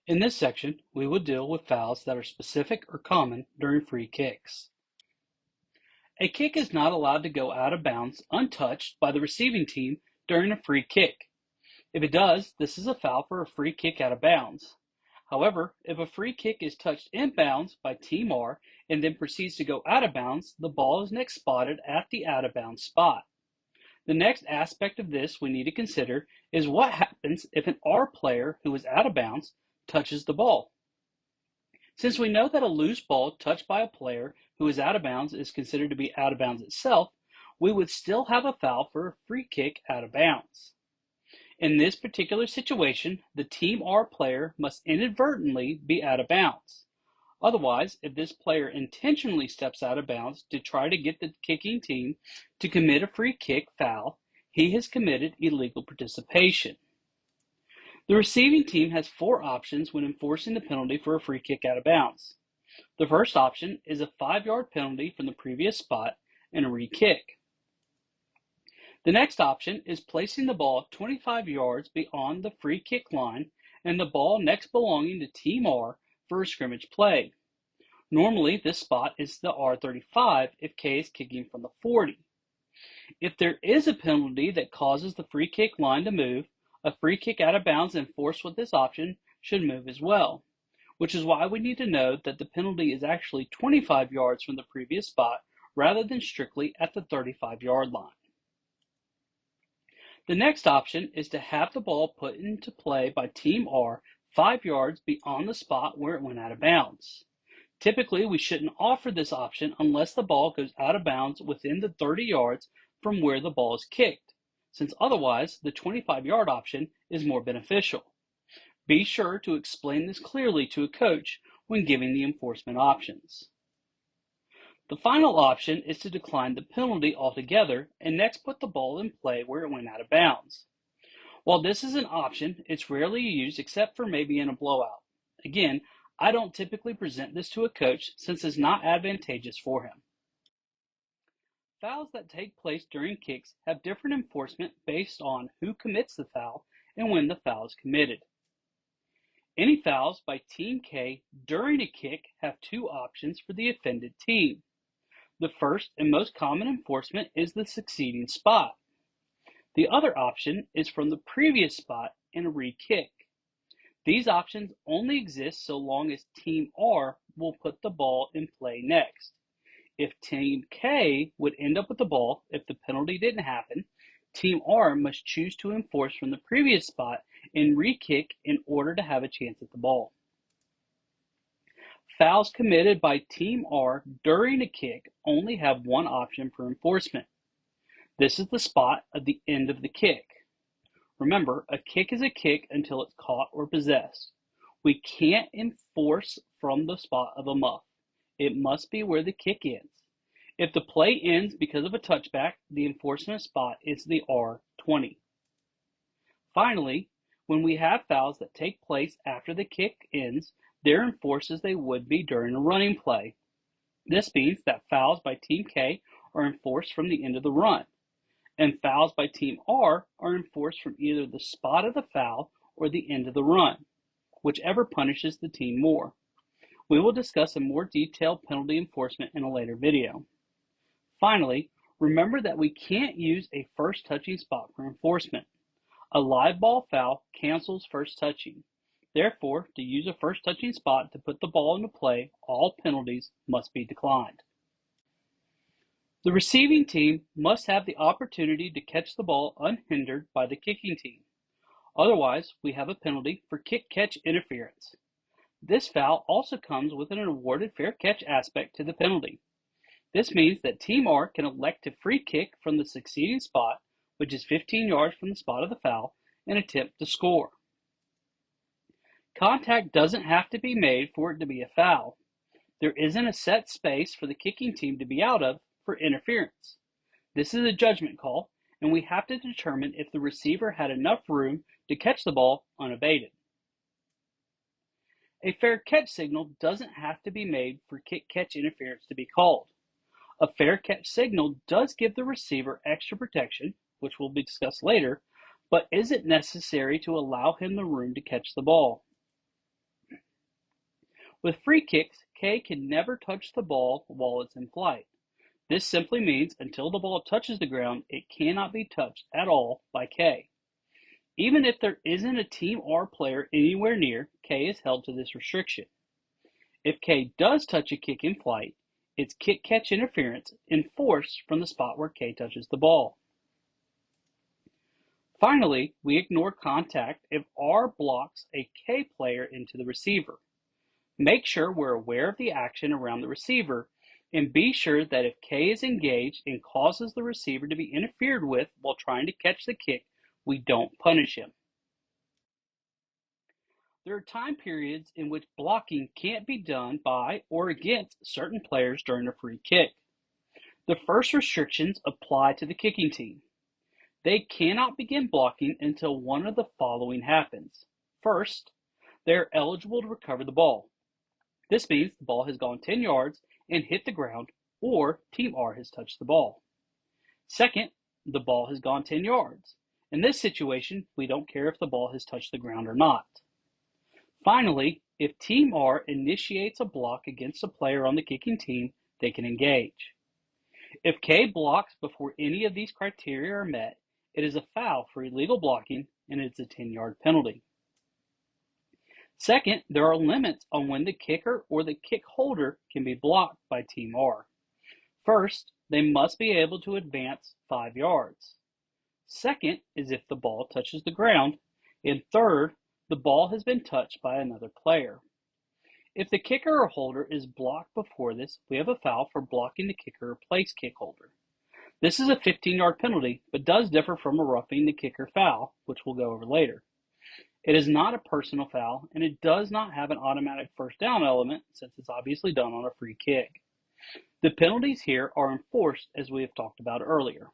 In this section, we will deal with fouls that are specific or common during free kicks. A kick is not allowed to go out of bounds untouched by the receiving team during a free kick. If it does, this is a foul for a free kick out of bounds. However, if a free kick is touched inbounds by Team R and then proceeds to go out of bounds, the ball is next spotted at the out of bounds spot. The next aspect of this we need to consider is what happens if an R player who is out of bounds touches the ball. Since we know that a loose ball touched by a player who is out of bounds is considered to be out of bounds itself, we would still have a foul for a free kick out of bounds. In this particular situation, the Team R player must inadvertently be out of bounds. Otherwise, if this player intentionally steps out of bounds to try to get the kicking team to commit a free kick foul, he has committed illegal participation. The receiving team has four options when enforcing the penalty for a free kick out of bounds. The first option is a 5-yard penalty from the previous spot and a re-kick. The next option is placing the ball 25 yards beyond the free kick line and the ball next belonging to Team R for a scrimmage play. Normally, this spot is the R35 if K is kicking from the 40. If there is a penalty that causes the free kick line to move, a free kick out of bounds enforced with this option should move as well, which is why we need to know that the penalty is actually 25 yards from the previous spot rather than strictly at the 35-yard line. The next option is to have the ball put into play by Team R 5 yards beyond the spot where it went out of bounds. Typically, we shouldn't offer this option unless the ball goes out of bounds within the 30 yards from where the ball is kicked, since otherwise the 25-yard option is more beneficial. Be sure to explain this clearly to a coach when giving the enforcement options. The final option is to decline the penalty altogether and next put the ball in play where it went out of bounds. While this is an option, it's rarely used except for maybe in a blowout. Again, I don't typically present this to a coach since it's not advantageous for him. Fouls that take place during kicks have different enforcement based on who commits the foul and when the foul is committed. Any fouls by Team K during a kick have two options for the offended team. The first and most common enforcement is the succeeding spot. The other option is from the previous spot in a re-kick. These options only exist so long as Team R will put the ball in play next. If Team K would end up with the ball if the penalty didn't happen, Team R must choose to enforce from the previous spot and re-kick in order to have a chance at the ball. Fouls committed by Team R during a kick only have one option for enforcement. This is the spot at the end of the kick. Remember, a kick is a kick until it's caught or possessed. We can't enforce from the spot of a muff. It must be where the kick ends. If the play ends because of a touchback, the enforcement spot is the R20. Finally, when we have fouls that take place after the kick ends, they're enforced as they would be during a running play. This means that fouls by Team K are enforced from the end of the run, and fouls by Team R are enforced from either the spot of the foul or the end of the run, whichever punishes the team more. We will discuss a more detailed penalty enforcement in a later video. Finally, remember that we can't use a first touching spot for enforcement. A live ball foul cancels first touching. Therefore, to use a first touching spot to put the ball into play, all penalties must be declined. The receiving team must have the opportunity to catch the ball unhindered by the kicking team. Otherwise, we have a penalty for kick-catch interference. This foul also comes with an awarded fair catch aspect to the penalty. This means that Team R can elect to free kick from the succeeding spot, which is 15 yards from the spot of the foul, and attempt to score. Contact doesn't have to be made for it to be a foul. There isn't a set space for the kicking team to be out of for interference. This is a judgment call, and we have to determine if the receiver had enough room to catch the ball unabated. A fair catch signal doesn't have to be made for kick-catch interference to be called. A fair catch signal does give the receiver extra protection, which will be discussed later, but isn't necessary to allow him the room to catch the ball. With free kicks, K can never touch the ball while it's in flight. This simply means until the ball touches the ground, it cannot be touched at all by K. Even if there isn't a Team R player anywhere near, K is held to this restriction. If K does touch a kick in flight, it's kick-catch interference enforced from the spot where K touches the ball. Finally, we ignore contact if R blocks a K player into the receiver. Make sure we're aware of the action around the receiver and be sure that if K is engaged and causes the receiver to be interfered with while trying to catch the kick, we don't punish him. There are time periods in which blocking can't be done by or against certain players during a free kick. The first restrictions apply to the kicking team. They cannot begin blocking until one of the following happens. First, they are eligible to recover the ball. This means the ball has gone 10 yards and hit the ground, or Team R has touched the ball. Second, the ball has gone 10 yards. In this situation, we don't care if the ball has touched the ground or not. Finally, if Team R initiates a block against a player on the kicking team, they can engage. If K blocks before any of these criteria are met, it is a foul for illegal blocking and it's a 10-yard penalty. Second, there are limits on when the kicker or the kick holder can be blocked by Team R. First, they must be able to advance 5 yards. Second is if the ball touches the ground. And third, the ball has been touched by another player. If the kicker or holder is blocked before this, we have a foul for blocking the kicker or place kick holder. This is a 15-yard penalty, but does differ from a roughing the kicker foul, which we'll go over later. It is not a personal foul, and it does not have an automatic first down element since it's obviously done on a free kick. The penalties here are enforced as we have talked about earlier.